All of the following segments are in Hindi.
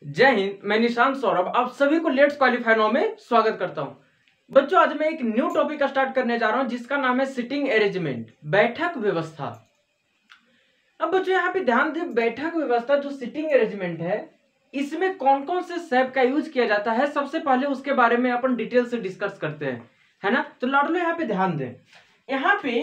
जय हिंद। मैं निशांत सौरभ आप सभी को लेट्स क्वालिफाई नाउ में स्वागत करता हूं। बच्चों, आज मैं एक न्यू टॉपिक स्टार्ट करने जा रहा हूं जिसका नाम है सिटिंग अरेंजमेंट, बैठक व्यवस्था। अब बच्चों यहाँ पे ध्यान दें, बैठक व्यवस्था जो सिटिंग अरेंजमेंट है इसमें कौन कौन से शब्द का यूज किया जाता है, सबसे पहले उसके बारे में अपन डिटेल से डिस्कस करते हैं, है ना। तो लाडलो यहाँ पे ध्यान दें, यहाँ पे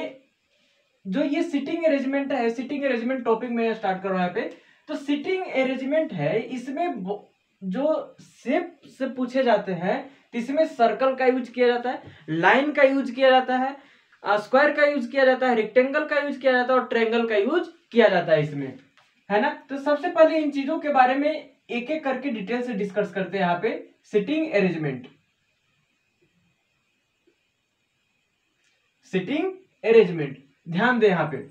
जो ये सिटिंग अरेंजमेंट है, सिटिंग अरेंजमेंट टॉपिक में स्टार्ट कर रहा हूं यहाँ पे। तो सिटिंग अरेंजमेंट है, इसमें जो शेप से पूछे जाते हैं तो इसमें सर्कल का यूज किया जाता है, लाइन का यूज किया जाता है, स्क्वायर का यूज किया जाता है, रेक्टेंगल का यूज किया जाता है और ट्रायंगल का यूज किया जाता है इसमें, है ना। तो सबसे पहले इन चीजों के बारे में एक एक करके डिटेल से डिस्कस करते हैं यहाँ पे। सिटिंग अरेंजमेंट, सिटिंग अरेंजमेंट, ध्यान दे यहाँ पे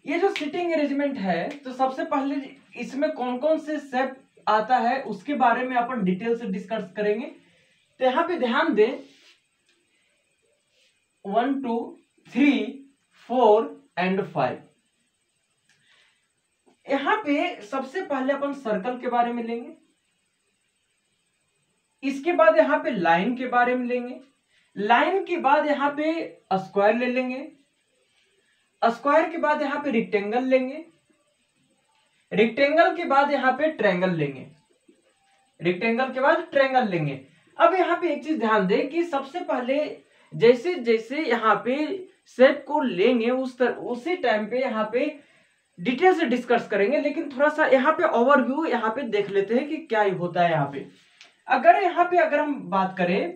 ये जो सिटिंग अरेंजमेंट है, तो सबसे पहले इसमें कौन कौन से शेप आता है उसके बारे में अपन डिटेल से डिस्कस करेंगे। तो यहाँ पे ध्यान दें, 1 2 3 4 एंड 5। यहाँ पे सबसे पहले अपन सर्कल के बारे में लेंगे, इसके बाद यहाँ पे लाइन के बारे में लेंगे, लाइन के बाद यहाँ पे स्क्वायर ले लेंगे, स्क्वायर के बाद यहाँ पे रेक्टेंगल लेंगे, रेक्टेंगल के बाद यहाँ पे ट्रायंगल लेंगे, रेक्टेंगल के बाद ट्रायंगल लेंगे। अब यहाँ पे एक चीज ध्यान दें कि सबसे पहले जैसे जैसे यहाँ पे शेप को लेंगे उसी टाइम पे यहाँ पे डिटेल से डिस्कस करेंगे, लेकिन थोड़ा सा यहाँ पे ओवरव्यू यहाँ पे देख लेते हैं कि क्या होता है यहाँ पे। अगर हम बात करें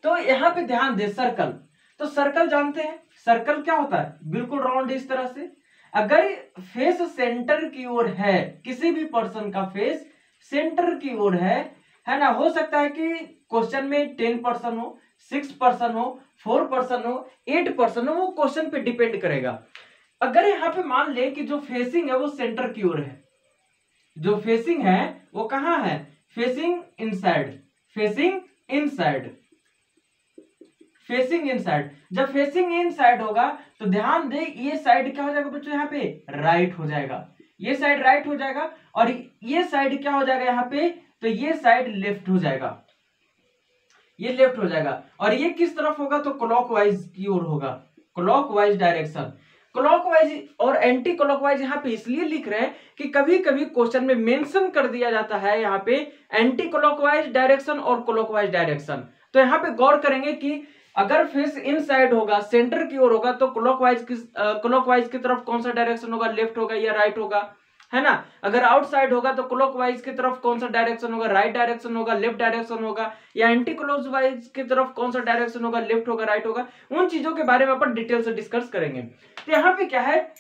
तो यहाँ पे ध्यान दें, सर्कल, तो सर्कल जानते हैं, सर्कल क्या होता है, बिल्कुल राउंड इस तरह से। अगर फेस सेंटर की ओर है, किसी भी पर्सन का फेस सेंटर की ओर है ना, हो सकता है कि क्वेश्चन में 10% हो, 6% हो, 4% हो, 8% हो, वो क्वेश्चन पे डिपेंड करेगा। अगर यहाँ पे मान ले कि जो फेसिंग है वो सेंटर की ओर है, जो फेसिंग है वो कहाँ है, facing inside, facing inside, facing inside. जब फेसिंग इनसाइड होगा तो ध्यान दे ये साइड क्या हो जाएगा बच्चों, यहाँ पे राइट हो जाएगा, ये साइड राइट हो जाएगा, और ये साइड क्या हो जाएगा यहाँ पे, तो ये साइड लेफ्ट हो जाएगा, ये लेफ्ट हो जाएगा। और ये किस तरफ होगा, तो क्लॉकवाइज की ओर होगा, क्लॉकवाइज डायरेक्शन। क्लॉकवाइज और एंटी क्लॉकवाइज यहाँ पे इसलिए लिख रहे हैं कि कभी कभी क्वेश्चन में मेंशन कर दिया जाता है यहाँ पे एंटी क्लॉकवाइज डायरेक्शन और क्लॉकवाइज डायरेक्शन। तो यहाँ पे गौर करेंगे कि अगर फेस इनसाइड होगा, सेंटर की ओर होगा, तो क्लॉकवाइज की तरफ कौन सा डायरेक्शन होगा, लेफ्ट होगा या राइट होगा, है ना। अगर आउटसाइड होगा तो क्लॉकवाइज की तरफ कौन सा डायरेक्शन होगा, राइट डायरेक्शन होगा, लेफ्ट डायरेक्शन होगा, या एंटी क्लॉकवाइज की तरफ कौन सा डायरेक्शन होगा, लेफ्ट होगा, राइट होगा। उन चीजों के बारे में अपन डिटेल से डिस्कस करेंगे। तो यहाँ पे क्या है,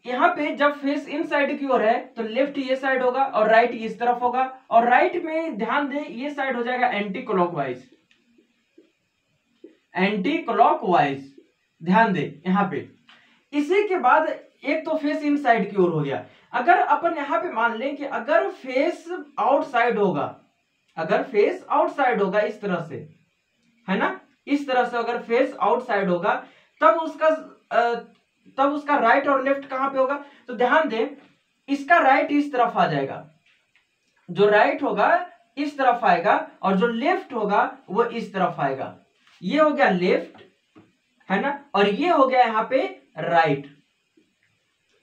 यहाँ पे जब फेस इन साइड की ओर है तो लेफ्ट ये साइड होगा और राइट इस तरफ होगा, और राइट में ध्यान दे ये साइड हो जाएगा एंटी क्लॉकवाइज, एंटी क्लॉकवाइज, ध्यान दे यहाँ पे। इसी के बाद एक तो फेस इन साइड की ओर हो गया। अगर अपन यहाँ पे मान लें कि अगर फेस आउटसाइड होगा, अगर फेस आउटसाइड होगा इस तरह से, है ना, इस तरह से अगर फेस आउटसाइड होगा तब उसका राइट और लेफ्ट कहां पे होगा, तो ध्यान दें इसका राइट इस तरफ आ जाएगा, जो राइट होगा इस तरफ आएगा और जो लेफ्ट होगा वो इस तरफ आएगा। ये हो गया लेफ्ट, है ना, और ये हो गया यहाँ पे राइट,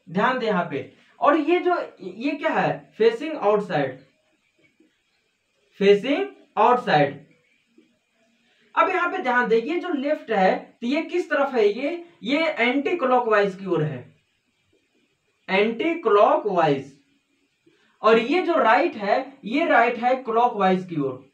ध्यान दे यहाँ पे। और ये क्या है, फेसिंग आउटसाइड, फेसिंग आउटसाइड। अब यहाँ पे ध्यान दे ये जो लेफ्ट है तो ये किस तरफ है, ये एंटी क्लॉकवाइज की ओर है, एंटी क्लॉकवाइज। और ये जो राइट है ये राइट है क्लॉकवाइज की ओर,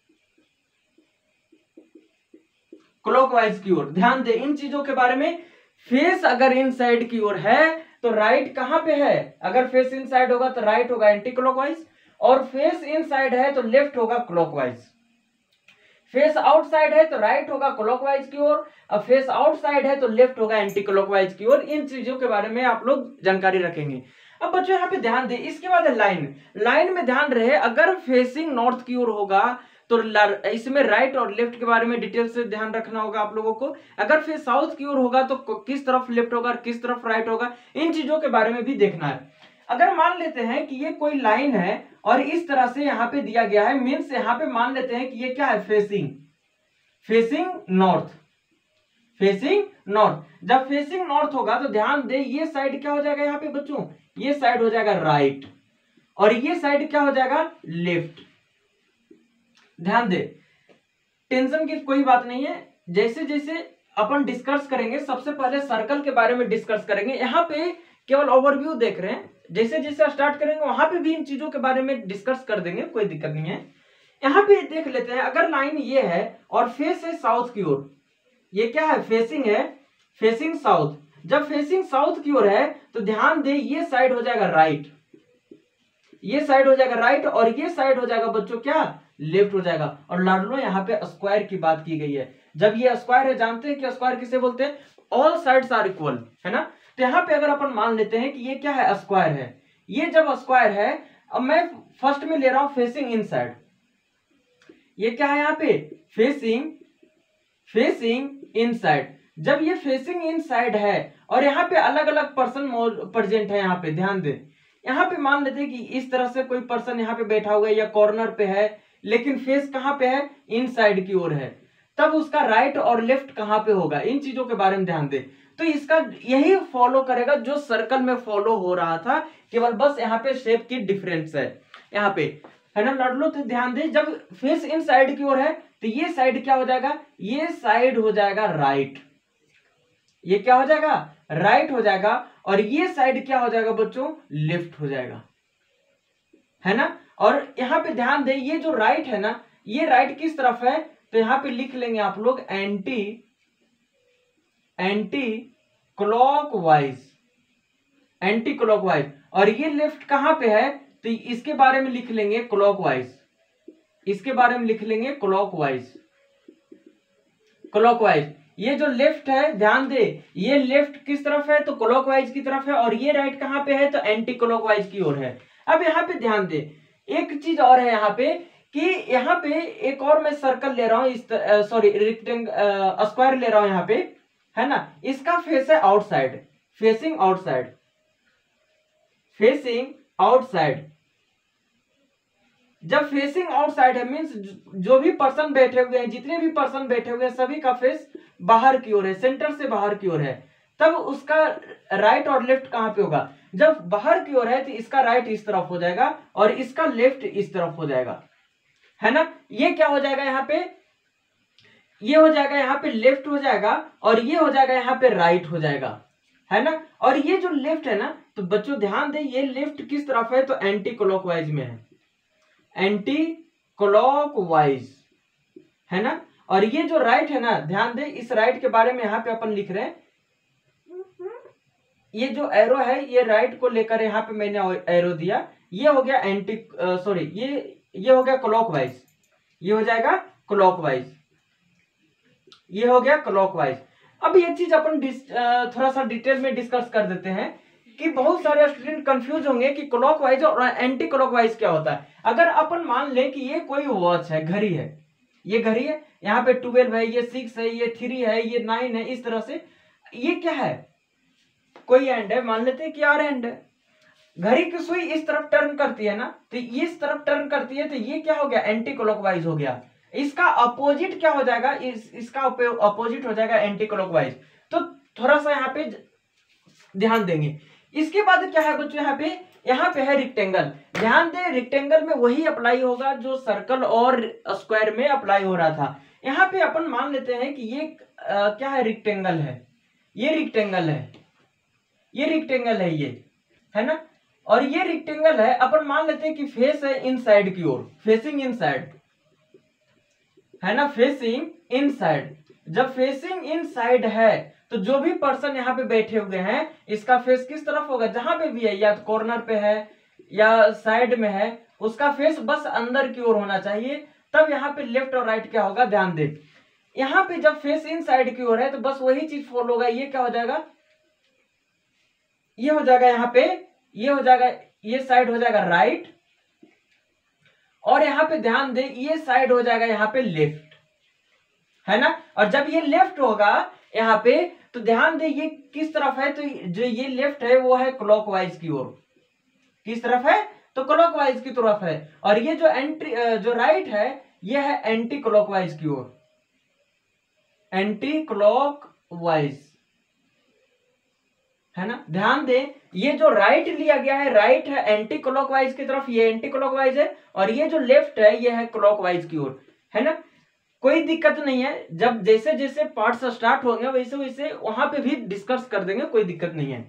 क्लॉकवाइज की ओर। ध्यान दे इन चीजों के बारे में। फेस अगर इन साइड की ओर है तो राइट कहां पे है, अगर फेस इन साइड होगा तो राइट होगा एंटी क्लॉकवाइज, और फेस इन साइड है तो लेफ्ट होगा क्लॉकवाइज। फेस आउटसाइड है तो राइट होगा क्लॉकवाइज की ओर, और फेस आउटसाइड है तो लेफ्ट होगा एंटी क्लॉकवाइज की ओर। इन चीजों के बारे में आप लोग जानकारी रखेंगे। अब बच्चों यहाँ पे ध्यान दे, इसके बाद लाइन, लाइन में ध्यान रहे अगर फेसिंग नॉर्थ की ओर होगा तो इसमें राइट और लेफ्ट के बारे में डिटेल से ध्यान रखना होगा आप लोगों को। अगर फिर साउथ की ओर होगा तो किस तरफ लेफ्ट होगा, किस तरफ राइट होगा, इन चीजों के बारे में भी देखना है। अगर मान लेते हैं कि ये कोई लाइन है और इस तरह से यहाँ पे दिया गया है, मीन्स यहाँ पे मान लेते हैं कि ये क्या है, फेसिंग नॉर्थ, फेसिंग नॉर्थ। जब फेसिंग नॉर्थ होगा तो ध्यान दे ये साइड क्या हो जाएगा यहाँ पे बच्चों, ये साइड हो जाएगा राइट और ये साइड क्या हो जाएगा, लेफ्ट। ध्यान दे, टेंशन की कोई बात नहीं है, जैसे जैसे अपन डिस्कस करेंगे, सबसे पहले सर्कल के बारे में डिस्कस करेंगे। यहाँ पे केवल ओवरव्यू देख रहे हैं, जैसे जैसे स्टार्ट करेंगे वहां पे भी इन चीजों के बारे में डिस्कस कर देंगे, कोई दिक्कत नहीं है। यहाँ पे देख लेते हैं, अगर लाइन ये है और फेस है साउथ की ओर, ये क्या है, फेसिंग है, फेसिंग साउथ। जब फेसिंग साउथ की ओर है तो ध्यान दे ये साइड हो जाएगा राइट, ये साइड हो जाएगा राइट और ये साइड हो जाएगा बच्चों क्या, लेफ्ट हो जाएगा। और लाडलो यहाँ पे स्क्वायर की बात की गई है। जब ये स्क्वायर है, जानते हैं कि स्क्वायर किसे बोलते हैं, ऑल साइड्स आर इक्वल, है ना। तो यहाँ पे अगर अपन मान लेते हैं कि ये क्या है, स्क्वायर है। ये जब स्क्वायर है, अब मैं फर्स्ट में ले रहा हूं फेसिंग इनसाइड, ये क्या है यहाँ पे, फेसिंग इनसाइड। जब ये फेसिंग इनसाइड है और यहाँ पे अलग अलग पर्सन प्रेजेंट है, यहाँ पे ध्यान दे, यहाँ पे मान लेते हैं कि इस तरह से कोई पर्सन यहाँ पे बैठा हुआ है या कॉर्नर पे है, लेकिन फेस कहाँ पे है, इनसाइड की ओर है, तब उसका राइट और लेफ्ट कहाँ पे होगा, इन चीजों के बारे में ध्यान दे। तो इसका यही फॉलो करेगा जो सर्कल में फॉलो हो रहा था, केवल बस यहाँ पे शेप की डिफरेंस है यहाँ पे, है ना लाडलो। तो ध्यान दे, जब फेस इन साइड की ओर है तो ये साइड क्या हो जाएगा, ये साइड हो जाएगा राइट, ये क्या हो जाएगा, राइट हो जाएगा, और ये साइड क्या हो जाएगा बच्चों, लेफ्ट हो जाएगा, है ना। और यहाँ पे ध्यान दे, ये जो राइट है ना, ये राइट किस तरफ है, तो यहाँ पे लिख लेंगे आप लोग एंटी क्लॉकवाइज, एंटी क्लॉकवाइज। और ये लेफ्ट कहां पे है, तो इसके बारे में लिख लेंगे क्लॉकवाइज, इसके बारे में लिख लेंगे क्लॉकवाइज, क्लॉकवाइज। ये जो लेफ्ट है, ध्यान दे, ये लेफ्ट किस तरफ है, तो क्लॉकवाइज की तरफ है, और ये राइट कहां पे है, तो एंटी क्लॉकवाइज की ओर है। अब यहाँ पे ध्यान दे, एक चीज और है यहाँ पे, कि यहाँ पे एक और मैं सर्कल ले रहा हूं, इस सॉरी रेक्टेंगल, स्क्वायर ले रहा हूं यहाँ पे, है ना। इसका फेस है outside, facing outside, facing outside. जब फेसिंग आउटसाइड है, मींस जो भी पर्सन बैठे हुए हैं, जितने भी पर्सन बैठे हुए हैं, सभी का फेस बाहर की ओर है, सेंटर से बाहर की ओर है, तब उसका राइट और लेफ्ट कहां पे होगा, जब बाहर की ओर है तो इसका राइट इस तरफ हो जाएगा और इसका लेफ्ट इस तरफ हो जाएगा, है ना। ये क्या हो जाएगा यहाँ पे, ये हो जाएगा यहाँ पे लेफ्ट हो जाएगा, और ये हो जाएगा यहाँ पे राइट हो जाएगा, है ना। और ये जो लेफ्ट है ना, तो बच्चों ध्यान दे, ये लेफ्ट किस तरफ है, तो एंटी क्लॉकवाइज में है, एंटी क्लॉकवाइज, है ना। और ये जो राइट है ना, ध्यान दे, इस राइट के बारे में यहाँ पे अपन लिख रहे हैं, ये जो एरो है, ये राइट को लेकर यहाँ पे मैंने एरो दिया, ये हो गया एंटी सॉरी ये हो गया क्लॉकवाइज, ये हो जाएगा क्लॉकवाइज, ये हो गया क्लॉकवाइज। अब ये चीज अपन थोड़ा सा डिटेल में डिस्कस कर देते हैं, कि बहुत सारे स्टूडेंट कंफ्यूज होंगे कि क्लॉकवाइज और एंटी क्लॉकवाइज क्या होता है। अगर अपन मान लें कि ये कोई वॉच है, घड़ी है, ये घड़ी है, यहाँ पे 12 है, ये 6 है, ये 3 है, ये 9 है, इस तरह से, ये क्या है, कोई एंड है, मान लेते हैं कि आर एंड है। घड़ी की सुई इस तरफ टर्न करती है ना, तो इस तरफ टर्न करती है, तो ये क्या हो गया, एंटी क्लॉकवाइज हो गया। इसका अपोजिट क्या हो जाएगा, इसका अपोजिट हो जाएगा एंटी क्लॉकवाइज। तो थोड़ा सा यहाँ पे ध्यान देंगे। इसके बाद क्या है बच्चों, यहाँ पे है रेक्टेंगल। ध्यान दे, रेक्टेंगल में वही अप्लाई होगा जो सर्कल और स्क्वायर में अप्लाई हो रहा था। यहाँ पे अपन मान लेते हैं कि ये क्या है, रेक्टेंगल है, ये रेक्टेंगल है, ये रेक्टेंगल है, ये है ना। और ये रेक्टेंगल है, अपन मान लेते हैं कि फेस है इनसाइड की ओर, फेसिंग इनसाइड, है ना, फेसिंग इनसाइड। जब फेसिंग इनसाइड है तो जो भी पर्सन यहाँ पे बैठे हुए हैं, इसका फेस किस तरफ होगा, जहां पे भी है, या कॉर्नर पे है या साइड में है, उसका फेस बस अंदर की ओर होना चाहिए। तब यहाँ पे लेफ्ट और राइट क्या होगा, ध्यान दे, यहाँ पे जब फेस इनसाइड की ओर है तो बस वही चीज फॉलो होगा। ये क्या हो जाएगा, ये हो जाएगा यहाँ पे, ये हो जाएगा, ये साइड हो जाएगा राइट, और यहाँ पे ध्यान दे, ये साइड हो जाएगा यहाँ पे लेफ्ट, है ना। और जब ये लेफ्ट होगा यहाँ पे, तो ध्यान दे ये किस तरफ है, तो जो ये लेफ्ट है वो है क्लॉकवाइज की ओर, किस तरफ है, तो क्लॉकवाइज की तरफ है। और ये जो राइट है ये है एंटी क्लॉकवाइज की ओर, एंटी क्लॉकवाइज, है ना। ध्यान दें ये जो राइट लिया गया है, राइट है एंटी क्लॉकवाइज की तरफ, ये एंटी क्लॉकवाइज है, और ये जो लेफ्ट है ये है क्लॉकवाइज की ओर, है ना। कोई दिक्कत नहीं है, जब जैसे जैसे पार्ट्स स्टार्ट होंगे वैसे वैसे वहां पे भी डिस्कस कर देंगे, कोई दिक्कत नहीं है।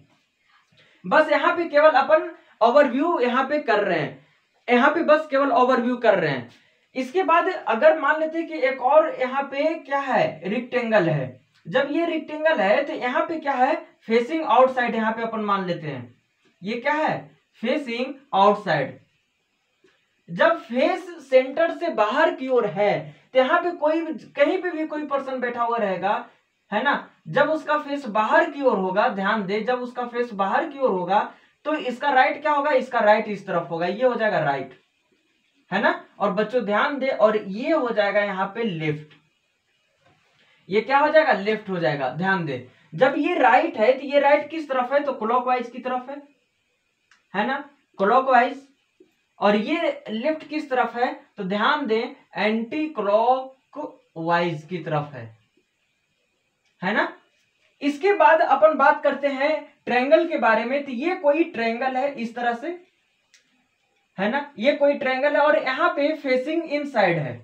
बस यहाँ पे केवल अपन ओवरव्यू यहाँ पे कर रहे हैं, यहाँ पे बस केवल ओवरव्यू कर रहे हैं। इसके बाद अगर मान लेते हैं कि एक और यहाँ पे क्या है, रेक्टेंगल है। जब ये रेक्टेंगल है तो यहाँ पे क्या है, फेसिंग आउटसाइड, यहाँ पे अपन मान लेते हैं ये क्या है, फेसिंग आउटसाइड। जब फेस सेंटर से बाहर की ओर है तो यहाँ पे कोई कहीं पे भी कोई पर्सन बैठा हुआ रहेगा, है ना। जब उसका फेस बाहर की ओर होगा, ध्यान दे, जब उसका फेस बाहर की ओर होगा तो इसका राइट क्या होगा, इसका राइट इस तरफ होगा, ये हो जाएगा राइट, है ना। और बच्चों ध्यान दे, और ये हो जाएगा यहाँ पे लेफ्ट, ये क्या हो जाएगा, लेफ्ट हो जाएगा। ध्यान दे जब ये राइट है तो ये राइट किस तरफ है, तो क्लॉकवाइज की तरफ है ना, क्लॉकवाइज। और ये लेफ्ट किस तरफ है, तो ध्यान दें एंटी क्लॉकवाइज की तरफ है ना। इसके बाद अपन बात करते हैं ट्रायंगल के बारे में। तो ये कोई ट्रायंगल है इस तरह से, है ना, ये कोई ट्रायंगल है, और यहाँ पे फेसिंग इनसाइड है।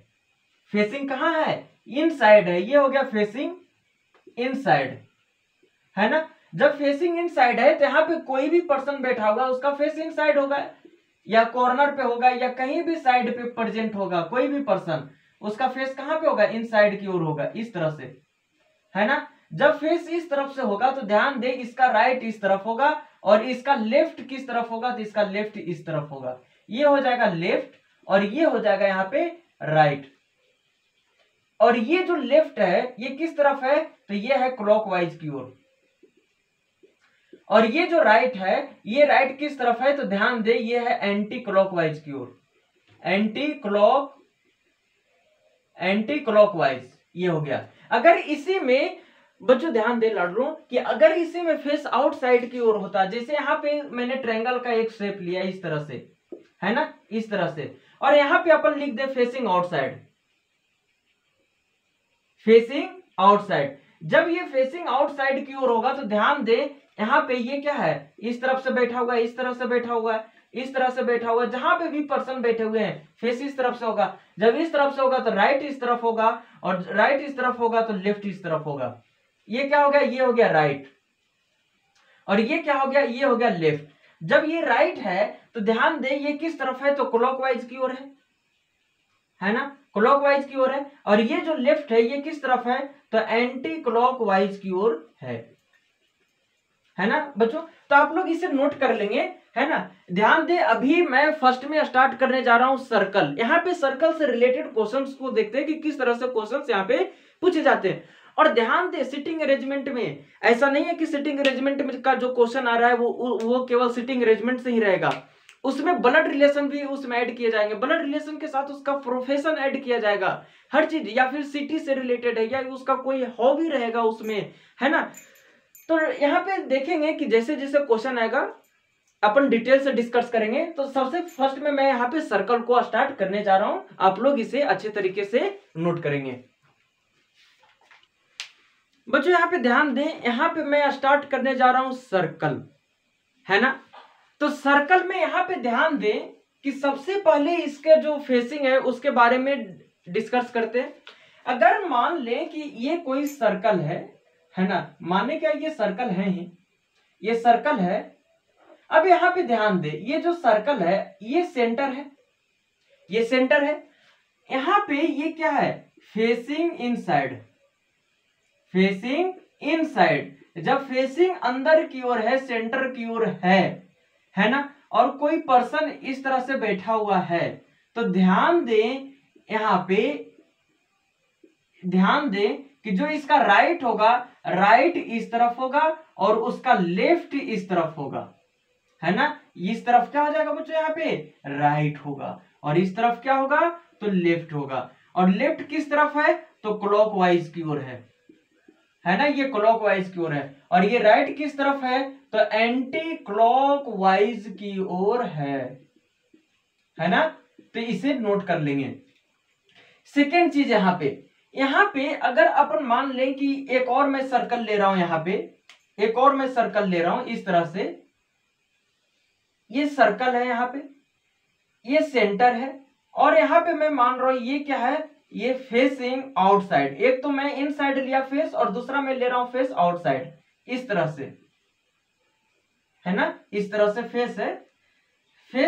फेसिंग कहाँ है, इनसाइड है, ये हो गया फेसिंग इनसाइड, है ना। जब फेसिंग इनसाइड है तो यहाँ पे कोई भी पर्सन बैठा होगा उसका फेस इनसाइड होगा, या कॉर्नर पे होगा, या कहीं भी साइड पे प्रेजेंट होगा कोई भी पर्सन, उसका फेस कहाँ पे होगा, इनसाइड की ओर होगा, इस तरह से, है ना। जब फेस इस तरफ से होगा तो ध्यान दे इसका राइट इस तरफ होगा, और इसका लेफ्ट किस तरफ होगा, तो इसका लेफ्ट इस तरफ होगा, ये हो जाएगा लेफ्ट, और ये हो जाएगा यहाँ पे राइट। और ये जो लेफ्ट है ये किस तरफ है, तो ये है क्लॉकवाइज की ओर, और ये जो राइट है ये राइट किस तरफ है, तो ध्यान दे ये है एंटी क्लॉकवाइज की ओर, एंटी क्लॉकवाइज, ये हो गया। अगर इसी में बच्चों ध्यान दे लाडलू कि अगर इसी में फेस आउटसाइड की ओर होता, जैसे यहाँ पे मैंने ट्रायंगल का एक शेप लिया इस तरह से, है ना, इस तरह से, और यहाँ पे अपन लिख दे फेसिंग आउटसाइड, फेसिंग आउटसाइड। जब ये फेसिंग आउटसाइड की ओर होगा तो ध्यान दे यहाँ पे ये क्या है, इस तरफ से बैठा हुआ है, इस तरफ से बैठा हुआ है, इस तरह से बैठा हुआ है, जहां पे भी पर्सन बैठे हुए हैं फेस इस तरफ से होगा। जब इस तरफ से होगा तो राइट इस तरफ होगा, और राइट इस तरफ होगा तो लेफ्ट इस तरफ होगा। ये क्या हो गया, ये हो गया राइट, और ये क्या हो गया, ये हो गया लेफ्ट। जब ये राइट है तो ध्यान दे ये किस तरफ है, तो क्लॉकवाइज की ओर है ना, क्लॉकवाइज की ओर है। और ये जो लेफ्ट है ये किस तरफ है, तो एंटी क्लॉकवाइज की ओर है ना बच्चों। तो आप लोग इसे नोट कर लेंगे, है ना। ध्यान दे अभी मैं फर्स्ट में स्टार्ट करने जा रहा हूं सर्कल। यहाँ पे सर्कल से रिलेटेड क्वेश्चंस को देखते हैं कि किस तरह से क्वेश्चंस यहाँ पे पूछे जाते हैं। और ध्यान दे सिटिंग अरेंजमेंट में ऐसा नहीं है कि सिटिंग अरेंजमेंट में का जो क्वेश्चन आ रहा है वो केवल सिटिंग अरेंजमेंट से ही रहेगा, उसमें ब्लड रिलेशन भी उसमें ऐड किए जाएंगे, ब्लड रिलेशन के साथ उसका प्रोफेशन ऐड किया जाएगा, हर चीज, या फिर सिटी से रिलेटेड है, या उसका कोई हॉबी रहेगा उसमें, है ना। तो यहाँ पे देखेंगे कि जैसे जैसे क्वेश्चन आएगा अपन डिटेल से डिस्कस करेंगे। तो सबसे फर्स्ट में मैं यहाँ पे सर्कल को स्टार्ट करने जा रहा हूं, आप लोग इसे अच्छे तरीके से नोट करेंगे। बच्चों यहाँ पे ध्यान दें, यहाँ पे मैं स्टार्ट करने जा रहा हूं सर्कल, है ना। तो सर्कल में यहाँ पे ध्यान दें कि सबसे पहले इसके जो फेसिंग है उसके बारे में डिस्कस करते हैं। अगर मान लें कि ये कोई सर्कल है ना, माने क्या ये सर्कल है ही, ये सर्कल है। अब यहाँ पे ध्यान दे ये जो सर्कल है ये सेंटर है, ये सेंटर है। यहाँ पे ये क्या है, फेसिंग इनसाइड, फेसिंग इनसाइड। जब फेसिंग अंदर की ओर है, सेंटर की ओर है ना, और कोई पर्सन इस तरह से बैठा हुआ है, तो ध्यान दें यहाँ पे, ध्यान दें कि जो इसका राइट होगा, राइट इस तरफ होगा, और उसका लेफ्ट इस तरफ होगा, है ना। इस तरफ क्या हो जाएगा बच्चों, यहाँ पे राइट होगा, और इस तरफ क्या होगा, तो लेफ्ट होगा। और लेफ्ट किस तरफ है, तो क्लॉकवाइज की ओर है है ना, ये क्लॉकवाइज की ओर है और ये राइट किस तरफ है, तो एंटी क्लॉकवाइज की ओर है ना, तो इसे नोट कर लेंगे। सेकेंड चीज यहाँ पे अगर अपन मान लें कि एक और मैं सर्कल ले रहा हूं, यहाँ पे एक और मैं सर्कल ले रहा हूं इस तरह से, ये सर्कल है, यहाँ पे ये सेंटर है और यहाँ पे मैं मान रहा हूं ये क्या है, ये फेसिंग आउटसाइड। एक तो मैं इन साइड लिया फेस और दूसरा मैं ले रहा हूं फेस आउटसाइड, इस तरह से, है ना, इस तरह से फेस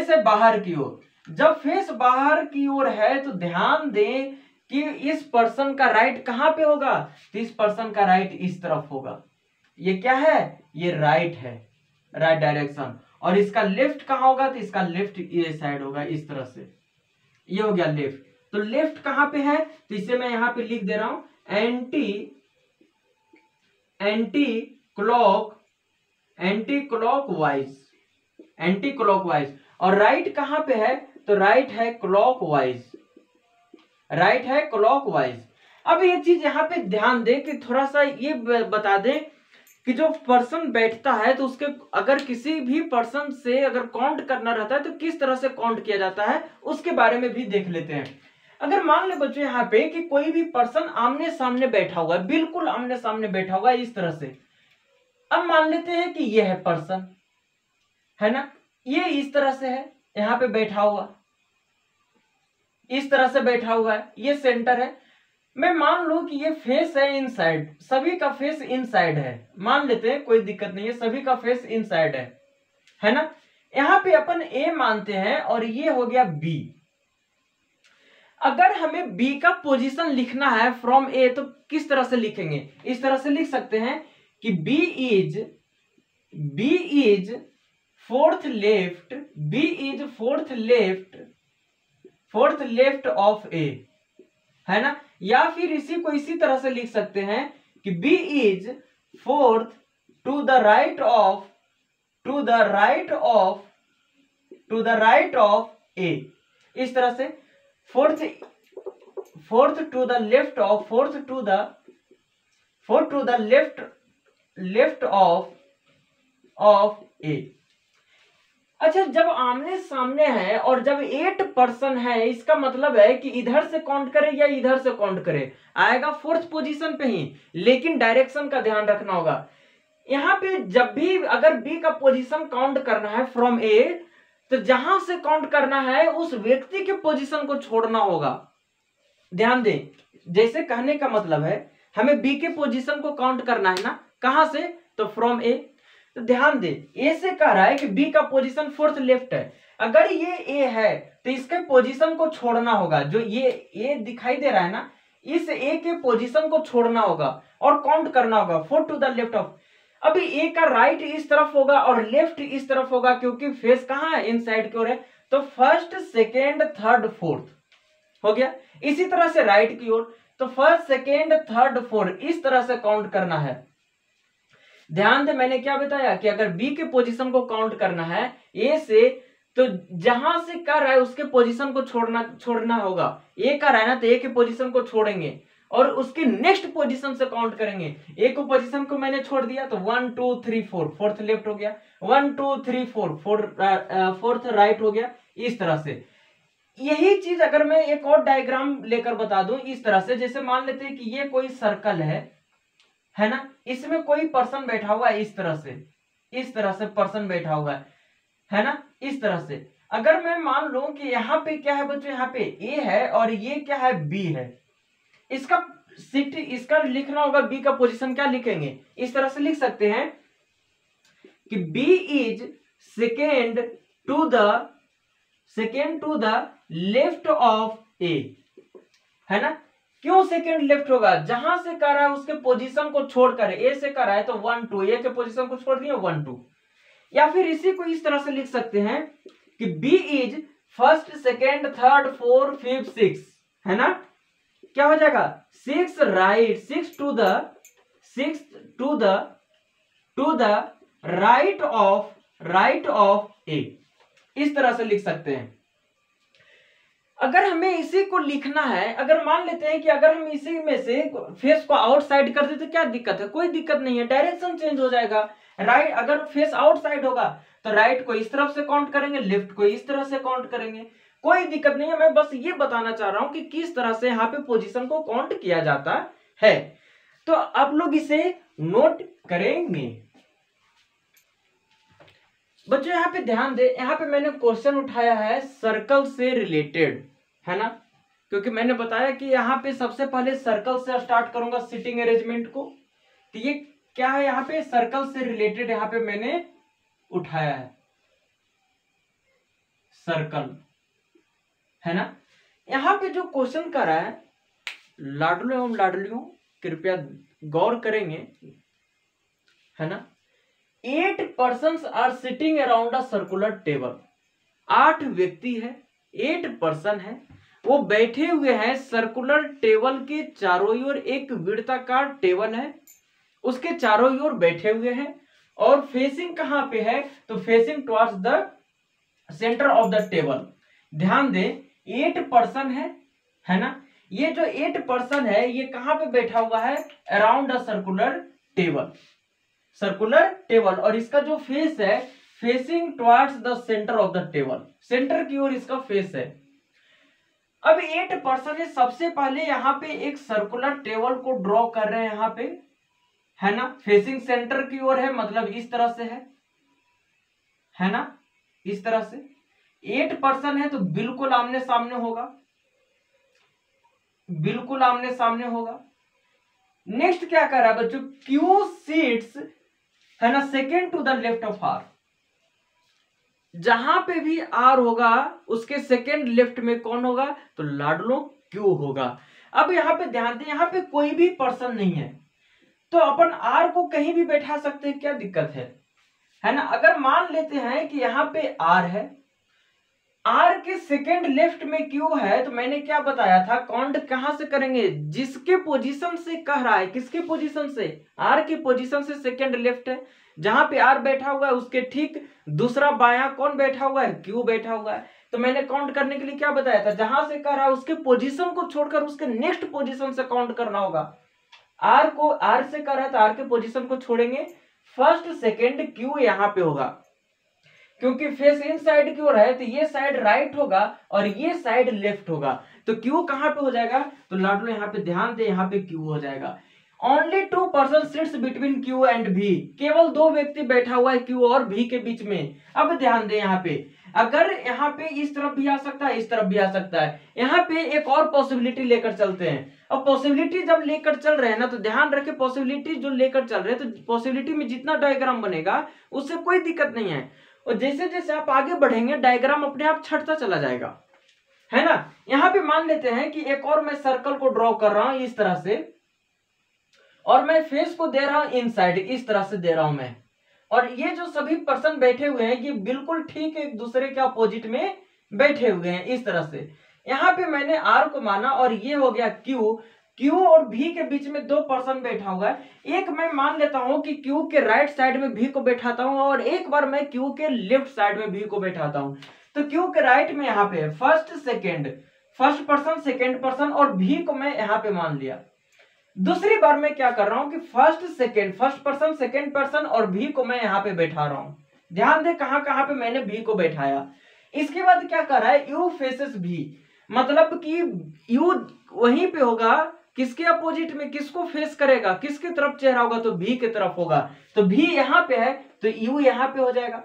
है बाहर की ओर। जब फेस बाहर की ओर है तो ध्यान दें कि इस पर्सन का राइट कहां पे होगा, तो इस पर्सन का राइट इस तरफ होगा। ये क्या है, ये राइट है, राइट डायरेक्शन। और इसका लेफ्ट कहां होगा, तो इसका लेफ्ट ये साइड होगा, इस तरह से, ये हो गया लेफ्ट। तो लेफ्ट कहां पे है, तो इसे मैं यहां पे लिख दे रहा हूं एंटी क्लॉकवाइज। और राइट कहां पे है, तो राइट है क्लॉकवाइज, अब ये चीज यहाँ पे ध्यान दे कि थोड़ा सा ये बता दे कि जो पर्सन बैठता है तो उसके अगर किसी भी पर्सन से अगर काउंट करना रहता है तो किस तरह से काउंट किया जाता है, उसके बारे में भी देख लेते हैं। अगर मान ले बच्चों यहाँ पे कि कोई भी पर्सन आमने सामने बैठा हुआ है, बिल्कुल आमने सामने बैठा हुआ है इस तरह से, अब मान लेते हैं कि ये है पर्सन, है ना, ये इस तरह से है, यहाँ पे बैठा हुआ, इस तरह से बैठा हुआ है, ये सेंटर है। मैं मान लूं कि ये फेस है इनसाइड, सभी का फेस इनसाइड है, मान लेते हैं, कोई दिक्कत नहीं है, सभी का फेस इनसाइड है ना। यहां पे अपन ए मानते हैं और ये हो गया बी। अगर हमें बी का पोजीशन लिखना है फ्रॉम ए तो किस तरह से लिखेंगे, इस तरह से लिख सकते हैं कि b is fourth left of a, है ना। या फिर इसी को इसी तरह से लिख सकते हैं कि b is fourth to the right of a, इस तरह से, fourth to the left of a. अच्छा, जब आमने सामने है और जब 8 पर्सन है, इसका मतलब है कि इधर से काउंट करे या इधर से काउंट करे, आएगा फोर्थ पोजीशन पे ही, लेकिन डायरेक्शन का ध्यान रखना होगा। यहाँ पे जब भी अगर बी का पोजीशन काउंट करना है फ्रॉम ए, तो जहां से काउंट करना है उस व्यक्ति के पोजीशन को छोड़ना होगा। ध्यान दें, जैसे कहने का मतलब है हमें बी के पोजीशन को काउंट करना है ना, कहां से, तो फ्रॉम ए। तो ध्यान दे, ए से कह रहा है कि बी का पोजीशन फोर्थ लेफ्ट है, अगर ये ए है तो इसके पोजीशन को छोड़ना होगा, जो ये ए दिखाई दे रहा है ना, इस ए के पोजीशन को छोड़ना होगा और काउंट करना होगा fourth to the left of. अभी ए का राइट इस तरफ होगा और लेफ्ट इस तरफ होगा, क्योंकि फेस कहां है, इनसाइड की ओर है, तो फर्स्ट सेकेंड थर्ड फोर्थ हो गया। इसी तरह से राइट की ओर, तो फर्स्ट सेकेंड थर्ड फोर्थ, इस तरह से काउंट करना है। ध्यान दे, मैंने क्या बताया कि अगर बी के पोजीशन को काउंट करना है ए से, तो जहां से कर रहा है उसके पोजीशन को छोड़ना होगा। ए कर रहा है ना, तो ए के पोजीशन को छोड़ेंगे और उसके नेक्स्ट पोजीशन से काउंट करेंगे। ए को पोजीशन को मैंने छोड़ दिया तो 1 2 3 4, फोर्थ लेफ्ट हो गया, 1 2 3 4, फोर्थ राइट हो गया, इस तरह से। यही चीज अगर मैं एक और डायग्राम लेकर बता दूं इस तरह से, जैसे मान लेते हैं कि ये कोई सर्कल है ना, इसमें कोई पर्सन बैठा हुआ है, इस तरह से पर्सन बैठा हुआ है ना, इस तरह से। अगर मैं मान लूं कि यहाँ पे क्या है बच्चों, यहाँ पे ए है और ये क्या है, बी है, इसका लिखना होगा, बी का पोजीशन क्या लिखेंगे, इस तरह से लिख सकते हैं कि b is second to the left of a, है ना। क्यों सेकेंड लेफ्ट होगा, जहां से कर रहा है उसके पोजीशन को छोड़कर, ए से कर रहा है तो 1 2, ए के पोजीशन को छोड़ दिया 1 2। या फिर इसी को इस तरह से लिख सकते हैं कि b is first second third fourth fifth 6, है ना। क्या हो जाएगा, 6 right, 6 to the right of a, इस तरह से लिख सकते हैं। अगर हमें इसी को लिखना है, अगर मान लेते हैं कि अगर हम इसी में से फेस को आउटसाइड कर दें तो क्या दिक्कत है? कोई दिक्कत नहीं है, डायरेक्शन चेंज हो जाएगा। राइट, अगर फेस आउटसाइड होगा तो राइट को इस तरफ से काउंट करेंगे, लेफ्ट को इस तरह से काउंट करेंगे, कोई दिक्कत नहीं है। मैं बस ये बताना चाह रहा हूं कि किस तरह से यहाँ पे पोजीशन को काउंट किया जाता है। तो आप लोग इसे नोट करेंगे। बच्चों यहाँ पे ध्यान दे, यहाँ पे मैंने क्वेश्चन उठाया है सर्कल से रिलेटेड, है ना, क्योंकि मैंने बताया कि यहाँ पे सबसे पहले सर्कल से स्टार्ट करूंगा सिटिंग अरेंजमेंट को। तो ये क्या है, यहाँ पे सर्कल से रिलेटेड यहाँ पे मैंने उठाया है सर्कल, है ना। यहाँ पे जो क्वेश्चन कर रहा है, लाडलो एवं लाडलियों कृपया गौर करेंगे, है ना। 8 persons are sitting around a circular table। 8 व्यक्ति है, 8 पर्सन है, वो बैठे हुए हैं सर्कुलर टेबल के चारों ओर। एक वृत्ताकार टेबल है, उसके चारों ओर बैठे हुए हैं और फेसिंग कहां पे है? तो facing towards the centre of the table. ध्यान दे, 8 पर्सन है ना। ये जो 8 पर्सन है ये कहां पे बैठा हुआ है? Around a circular table, circular table, और इसका जो फेस है facing towards the centre of the table, centre की ओर इसका फेस है। अब 8 पर्सन है, सबसे पहले यहाँ पे एक सर्कुलर टेबल को ड्रॉ कर रहे हैं यहाँ पे, है ना, फेसिंग सेंटर की ओर है, मतलब इस तरह से है ना, इस तरह से। 8 पर्सन है तो बिल्कुल आमने सामने होगा, बिल्कुल आमने सामने होगा। नेक्स्ट क्या कर रहा है बच्चों? क्यू सीट्स, है ना, second to the left of R. जहां पे भी आर होगा उसके सेकेंड लेफ्ट में कौन होगा? तो लाडलो क्यू होगा। अब यहां पे ध्यान दें, यहां पे कोई भी पर्सन नहीं है तो अपन आर को कहीं भी बैठा सकते हैं, क्या दिक्कत है ना। अगर मान लेते हैं कि यहां पे आर है, आर के सेकेंड लेफ्ट में क्यू है, तो मैंने क्या बताया था, काउंट कहां से करेंगे? जिसके पोजीशन से कह रहा है, किसके पोजीशन से? आर की पोजीशन से सेकेंड लेफ्ट है, जहां पे आर बैठा हुआ है उसके ठीक दूसरा बायां कौन बैठा हुआ है? क्यू बैठा हुआ है। तो मैंने काउंट करने के लिए क्या बताया था? जहां से कह रहा है उसके पोजीशन को छोड़कर उसके नेक्स्ट पोजीशन से काउंट करना होगा। आर को, आर से कर रहा है तो आर के पोजीशन को छोड़ेंगे, फर्स्ट सेकेंड क्यू यहां पे होगा, क्योंकि फेस इन साइड की ओर है तो ये साइड राइट होगा और ये साइड लेफ्ट होगा। तो क्यू कहां पे हो जाएगा? तो लाडलो यहाँ पे ध्यान दे, यहाँ पे क्यू हो जाएगा। Only 2 person sits between Q and भी, केवल 2 व्यक्ति बैठा हुआ है क्यू और भी के बीच में। अब ध्यान दे, यहाँ पे अगर यहाँ पे इस तरफ भी आ सकता है, इस तरफ भी आ सकता है, यहाँ पे एक और पॉसिबिलिटी लेकर चलते हैं। अब पॉसिबिलिटी जब लेकर चल रहे हैं ना, तो ध्यान रखे पॉसिबिलिटी जो लेकर चल रहे हैं, तो पॉसिबिलिटी में जितना डायग्राम बनेगा उससे कोई दिक्कत नहीं है, और जैसे जैसे आप आगे बढ़ेंगे डायग्राम अपने आप छटता चला जाएगा, है ना। यहाँ पे मान लेते हैं कि एक और मैं सर्कल को ड्रॉ कर रहा हूं इस तरह से, और मैं फेस को दे रहा हूं इनसाइड, इस तरह से दे रहा हूं मैं, और ये जो सभी पर्सन बैठे हुए हैं ये बिल्कुल ठीक एक दूसरे के अपोजिट में बैठे हुए हैं इस तरह से। यहाँ पे मैंने आर को माना और ये हो गया क्यू, क्यू और भी के बीच में 2 पर्सन बैठा हुआ है। एक मैं मान लेता हूं कि क्यू के राइट साइड में भी को बैठाता हूं और एक बार मैं क्यू के लेफ्ट साइड में भी को बैठाता हूं। तो क्यू के राइट में यहाँ पे first second, first person second person और भी को मैं यहाँ पे मान लिया। दूसरी बार मैं क्या कर रहा हूं कि first second, first person second person और भी को मैं यहाँ पे बैठा रहा हूं। ध्यान दे कहां कहां पे मैंने भी को बैठाया। इसके बाद क्या कर रहा है? यू फेसेस भी, मतलब कि यू वहीं पे होगा, किसके अपोजिट में, किसको फेस करेगा, किसके तरफ चेहरा होगा? तो भी की तरफ होगा। तो भी यहाँ पे है तो यू यहाँ पे हो जाएगा,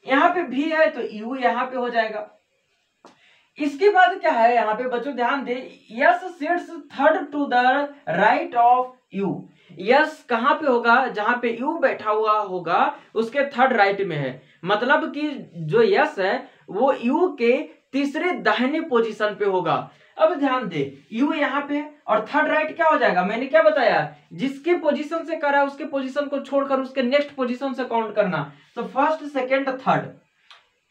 यहाँ पे भी है तो यू यहाँ पे हो जाएगा। इसके बाद क्या है यहाँ पे बच्चों ध्यान दे, yes sits third to the right of you. Yes कहां पे होगा? जहां पे यू बैठा हुआ होगा उसके थर्ड राइट में है, मतलब कि जो यस है वो यू के तीसरे दाहिने पोजीशन पे होगा। अब ध्यान दे, यू यहाँ पे है और थर्ड राइट क्या हो जाएगा? मैंने क्या बताया, जिसके पोजीशन से करा है उसके पोजीशन को छोड़कर उसके नेक्स्ट पोजीशन से काउंट करना। तो first second third,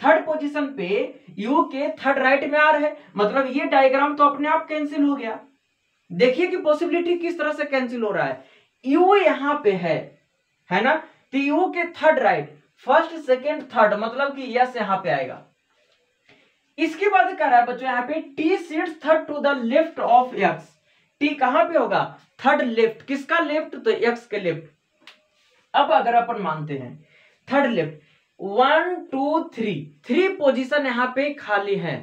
third position पे यू के थर्ड राइट में आ रहे, मतलब ये डायग्राम तो अपने आप कैंसिल हो गया। देखिए कि पॉसिबिलिटी किस तरह से कैंसिल हो रहा है। यू यहाँ पे है ना, तो यू के third right, first second third, मतलब कि यस यहाँ पे आएगा। इसके बाद कह रहा है बच्चों यहाँ पे T sits third to the left of X. T कहां पे होगा? Third left. किसका लेफ्ट? तो एक्स के लेफ्ट। अब अगर अपन मानते हैं थर्ड लेफ्ट 1 2 3 पोजीशन यहाँ पे खाली है,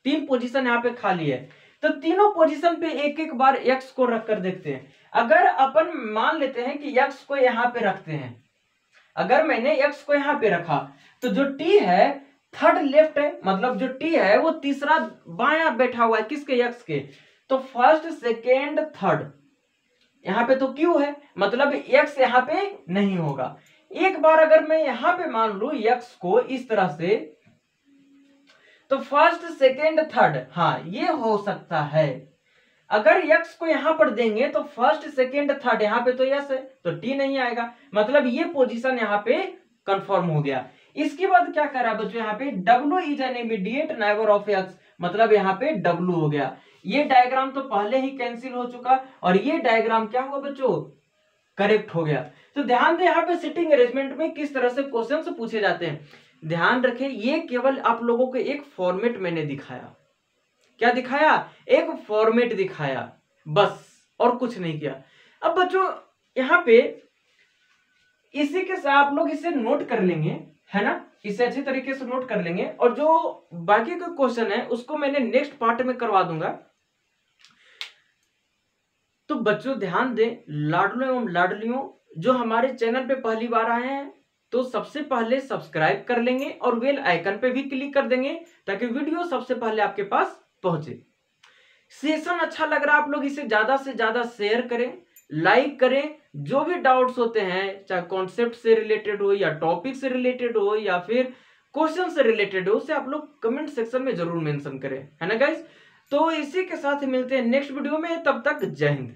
3 पोजीशन यहाँ पे खाली है, तो तीनों पोजीशन पे एक एक बार एक्स को रख कर देखते हैं। अगर अपन मान लेते हैं कि एक्स को यहाँ पे रखते हैं, अगर मैंने एक्स को यहाँ पे रखा तो जो टी है थर्ड लेफ्ट है, मतलब जो टी है वो तीसरा बाया बैठा हुआ है किसके? एक्स के। तो फर्स्ट सेकेंड थर्ड यहाँ पे तो क्यू है, मतलब एक्स यहाँ पे नहीं होगा। एक बार अगर मैं यहां पे मान लू एक्स को इस तरह से, तो फर्स्ट सेकेंड थर्ड, हाँ ये हो सकता है। अगर एक्स को यहां पर देंगे तो फर्स्ट सेकेंड थर्ड, यहाँ पे तो यस है तो टी नहीं आएगा, मतलब ये पोजीशन यहाँ पे कंफर्म हो गया। इसके बाद क्या कर रहा है बच्चों यहाँ पे W is an immediate neighbour of x, मतलब यहाँ पे W हो गया। ये डायग्राम तो पहले ही कैंसिल हो चुका और ये डायग्राम क्या हुआ बच्चों? करेक्ट हो गया। तो ध्यान दें यहाँ पे सिटिंग अरेंजमेंट में किस तरह से क्वेश्चन पूछे जाते हैं। ध्यान रखें, ये केवल आप लोगों को एक फॉर्मेट मैंने दिखाया। क्या दिखाया? एक फॉर्मेट दिखाया बस, और कुछ नहीं किया। अब बच्चों यहाँ पे इसी के साथ आप लोग इसे नोट कर लेंगे, है ना, इसे अच्छे तरीके से नोट कर लेंगे, और जो बाकी का क्वेश्चन है उसको मैंने नेक्स्ट पार्ट में करवा दूंगा। तो बच्चों ध्यान दें, लाडलों एवं लाडलियों जो हमारे चैनल पे पहली बार आए हैं तो सबसे पहले सब्सक्राइब कर लेंगे और बेल आइकन पे भी क्लिक कर देंगे ताकि वीडियो सबसे पहले आपके पास पहुंचे। सेशन अच्छा लग रहा है, आप लोग इसे ज्यादा से ज्यादा शेयर करें, लाइक करें। जो भी डाउट्स होते हैं, चाहे कॉन्सेप्ट से रिलेटेड हो या टॉपिक से रिलेटेड हो या फिर क्वेश्चन से रिलेटेड हो, उसे आप लोग कमेंट सेक्शन में जरूर मेंशन करें, है ना गाइस। तो इसी के साथ मिलते हैं नेक्स्ट वीडियो में, तब तक जय हिंद।